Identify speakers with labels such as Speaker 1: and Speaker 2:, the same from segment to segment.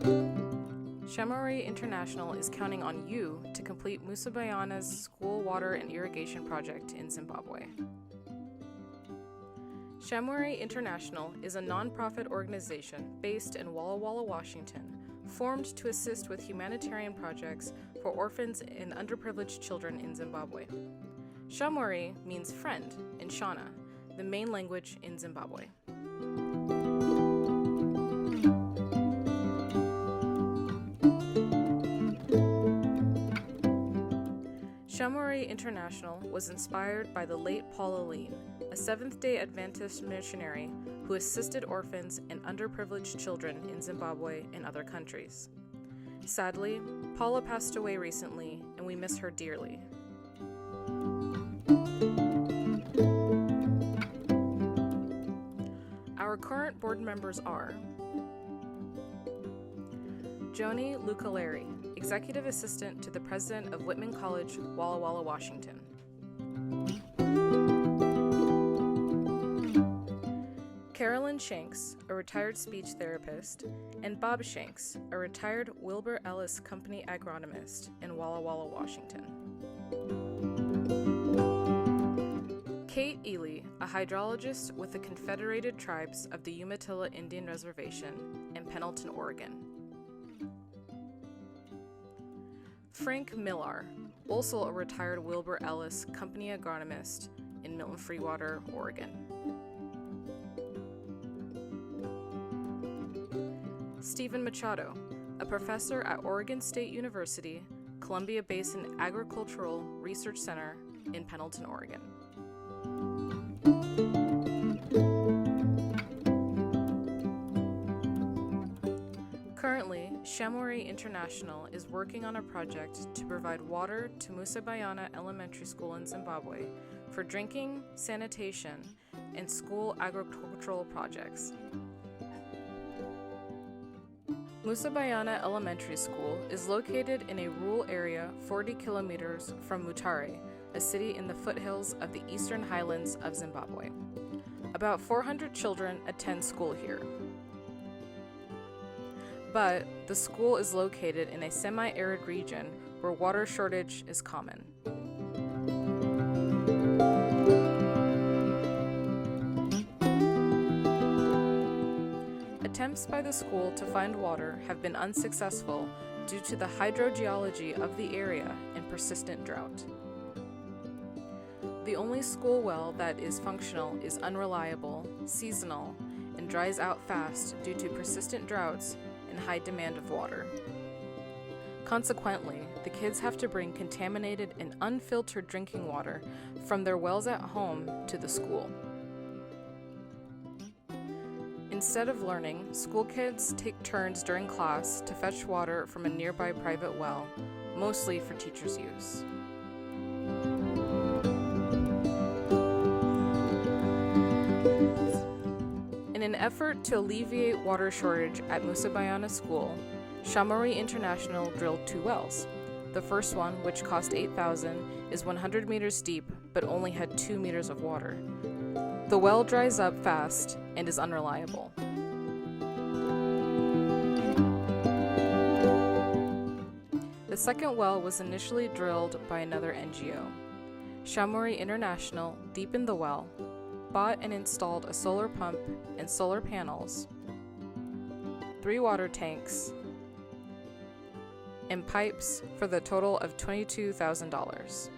Speaker 1: Shamwari International is counting on you to complete Musa Bayana's school water and irrigation project in Zimbabwe. Shamwari International is a nonprofit organization based in Walla Walla, Washington, formed to assist with humanitarian projects for orphans and underprivileged children in Zimbabwe. Shamwari means friend in Shona, the main language in Zimbabwe. Shamwari International was inspired by the late Paula Leen, a Seventh-day Adventist missionary who assisted orphans and underprivileged children in Zimbabwe and other countries. Sadly, Paula passed away recently, and we miss her dearly. Our current board members are Joni Lucaleri, Executive Assistant to the President of Whitman College, Walla Walla, Washington. Carolyn Shanks, a retired speech therapist, and Bob Shanks, a retired Wilbur Ellis Company agronomist in Walla Walla, Washington. Kate Ely, a hydrologist with the Confederated Tribes of the Umatilla Indian Reservation in Pendleton, Oregon. Frank Millar, also a retired Wilbur Ellis Company agronomist in Milton Freewater, Oregon. Stephen Machado, a professor at Oregon State University, Columbia Basin Agricultural Research Center in Pendleton, Oregon. Currently, Shamwari International is working on a project to provide water to Musa Bayana Elementary School in Zimbabwe for drinking, sanitation, and school agricultural projects. Musa Bayana Elementary School is located in a rural area 40 kilometers from Mutare, a city in the foothills of the eastern highlands of Zimbabwe. About 400 children attend school here. But the school is located in a semi-arid region where water shortage is common. Attempts by the school to find water have been unsuccessful due to the hydrogeology of the area and persistent drought. The only school well that is functional is unreliable, seasonal, and dries out fast due to persistent droughts and high demand of water. Consequently, the kids have to bring contaminated and unfiltered drinking water from their wells at home to the school. Instead of learning, school kids take turns during class to fetch water from a nearby private well, mostly for teachers' use. In an effort to alleviate water shortage at Musa Bayana School, Shamwari International drilled 2 wells. The first one, which cost $8,000, is 100 meters deep but only had 2 meters of water. The well dries up fast and is unreliable. The second well was initially drilled by another NGO. Shamwari International deepened the well, bought and installed a solar pump and solar panels, 3 water tanks, and pipes for the total of $22,000.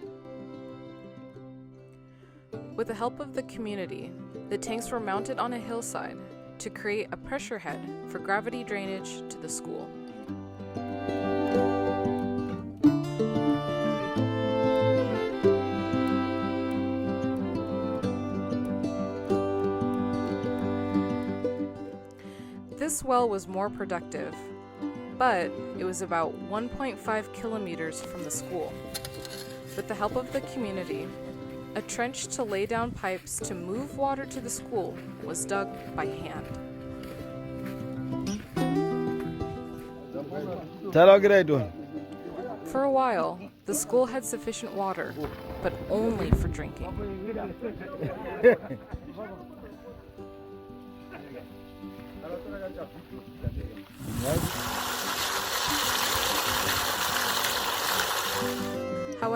Speaker 1: With the help of the community, the tanks were mounted on a hillside to create a pressure head for gravity drainage to the school. This well was more productive, but it was about 1.5 kilometers from the school. With the help of the community, a trench to lay down pipes to move water to the school was dug by hand. For a while, the school had sufficient water, but only for drinking.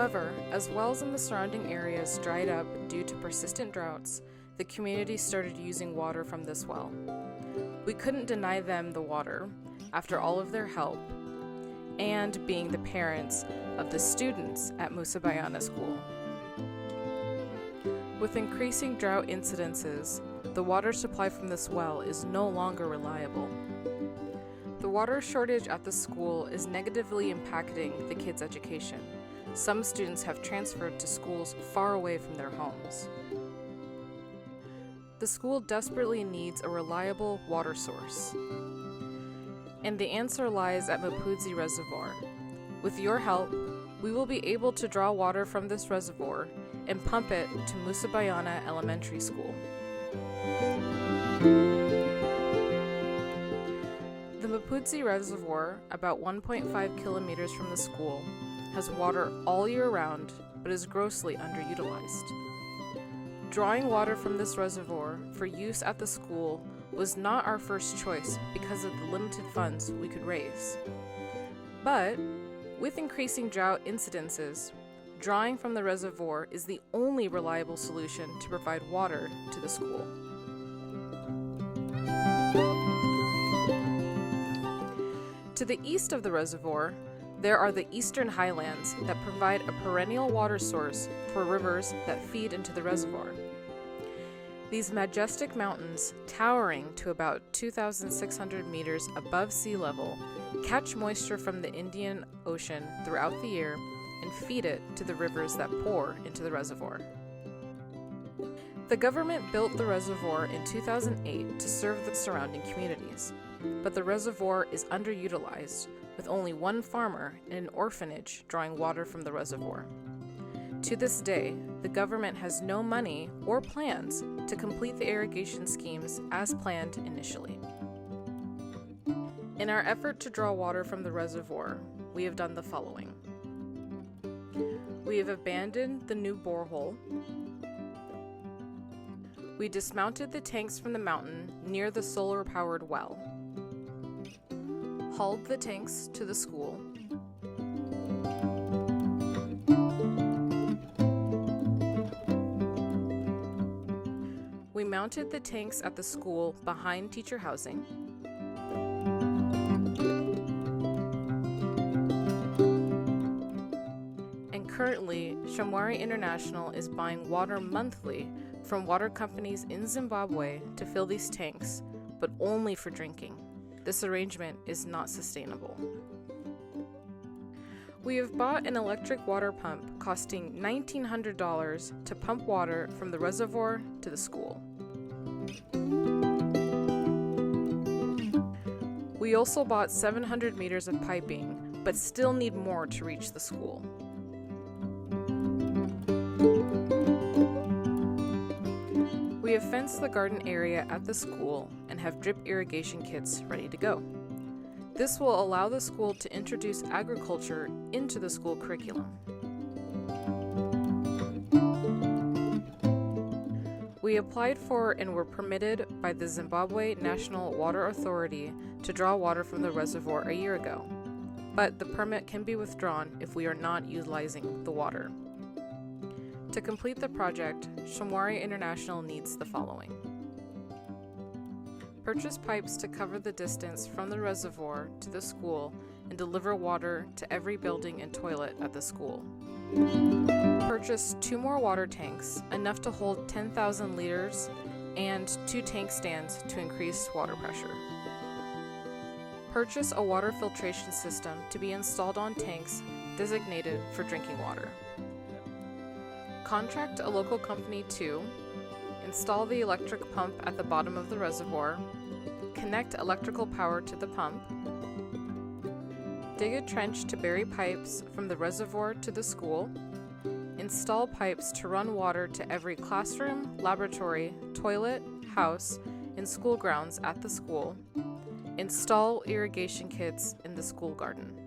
Speaker 1: However, as wells in the surrounding areas dried up due to persistent droughts, the community started using water from this well. We couldn't deny them the water after all of their help and being the parents of the students at Musabayana School. With increasing drought incidences, the water supply from this well is no longer reliable. The water shortage at the school is negatively impacting the kids' education. Some students have transferred to schools far away from their homes. The school desperately needs a reliable water source. And the answer lies at Mapudzi Reservoir. With your help, we will be able to draw water from this reservoir and pump it to Musabayana Elementary School. The Mapudzi Reservoir, about 1.5 kilometers from the school, has water all year round but is grossly underutilized. Drawing water from this reservoir for use at the school was not our first choice because of the limited funds we could raise. But with increasing drought incidences, drawing from the reservoir is the only reliable solution to provide water to the school. To the east of the reservoir, there are the Eastern Highlands that provide a perennial water source for rivers that feed into the reservoir. These majestic mountains, towering to about 2,600 meters above sea level, catch moisture from the Indian Ocean throughout the year and feed it to the rivers that pour into the reservoir. The government built the reservoir in 2008 to serve the surrounding communities, but the reservoir is underutilized, with only one farmer in an orphanage drawing water from the reservoir. To this day, the government has no money or plans to complete the irrigation schemes as planned initially. In our effort to draw water from the reservoir, we have done the following. We have abandoned the new borehole. We dismounted the tanks from the mountain near the solar-powered well. Hauled the tanks to the school. We mounted the tanks at the school behind teacher housing. And currently, Shamwari International is buying water monthly from water companies in Zimbabwe to fill these tanks, but only for drinking. This arrangement is not sustainable. We have bought an electric water pump costing $1,900 to pump water from the reservoir to the school. We also bought 700 meters of piping, but still need more to reach the school. We have fenced the garden area at the school and have drip irrigation kits ready to go. This will allow the school to introduce agriculture into the school curriculum. We applied for and were permitted by the Zimbabwe National Water Authority to draw water from the reservoir a year ago, but the permit can be withdrawn if we are not utilizing the water. To complete the project, Shamwari International needs the following. Purchase pipes to cover the distance from the reservoir to the school and deliver water to every building and toilet at the school. Purchase 2 more water tanks, enough to hold 10,000 liters, and 2 tank stands to increase water pressure. Purchase a water filtration system to be installed on tanks designated for drinking water. Contract a local company to install the electric pump at the bottom of the reservoir, connect electrical power to the pump, dig a trench to bury pipes from the reservoir to the school, install pipes to run water to every classroom, laboratory, toilet, house, and school grounds at the school, install irrigation kits in the school garden.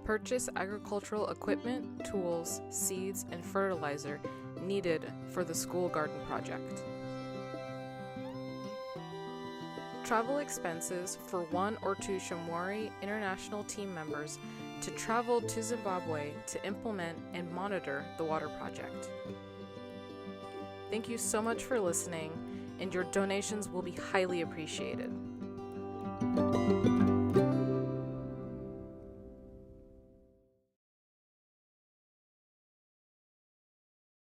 Speaker 1: Purchase agricultural equipment, tools, seeds, and fertilizer needed for the school garden project. Travel expenses for 1 or 2 Shamwari International team members to travel to Zimbabwe to implement and monitor the water project. Thank you so much for listening, and your donations will be highly appreciated.